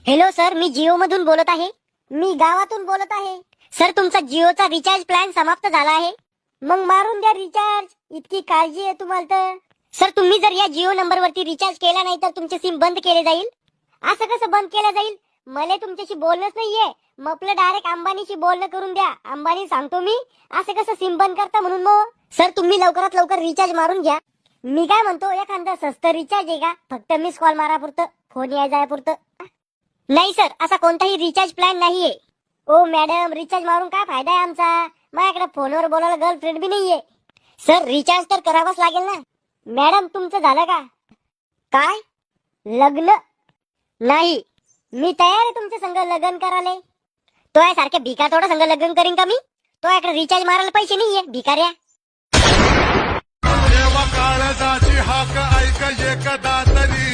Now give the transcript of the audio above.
Hello sir, मी जिओ मधून बोलत आहे. मी गावातून बोलत आहे. सर, तुमचा जिओचा रिचार्ज प्लॅन समाप्त झाला आहे. मग मारून द्या रिचार्ज. इतकी काळजी आहे तुम्हाला तर. सर, तुम्ही जर या जिओ नंबरवरती रिचार्ज केला नाही तर तुमचे सिम बंद केले जाईल. असं कसं बंद केलं जाईल? मला तुमच्याशी बोलणंच नाहीये. मग आपलं डायरेक्ट अंबानीशी बोलणं करून द्या. अंबानी सांगतो मी. असं कसं सिम बंद करता म्हणून मग? सर, तुम्ही लवकरात लवकर रिचार्ज मारून घ्या. मी काय म्हणतो, एखादा स्वस्त रिचार्ज आहे का? फक्त मिस कॉल मारा पुरतं, फोन याय जाय पुरतं. नाही सर, असा कोणताही रिचार्ज प्लॅन नाहीये. ओ मॅडम, रिचार्ज मारून काय फायदा आहे आमचा? माझ्याकडे फोनवर बोलायला गर्लफ्रेंड बी नाहीये. सर, रिचार्ज तर करावाच लागेल ना. मॅडम, तुमचं झालं का? काय? लग्न? नाही. मी तयार आहे तुमच्या संग लग्न करायला. तो आहे सारख्या भिकार थोडा संग लग्न करीन का मी? तो याकडे रिचार्ज मारायला पैसे नाहीये भिकाऱ्या. देवा काळजाची हाक ऐक एकदा तरी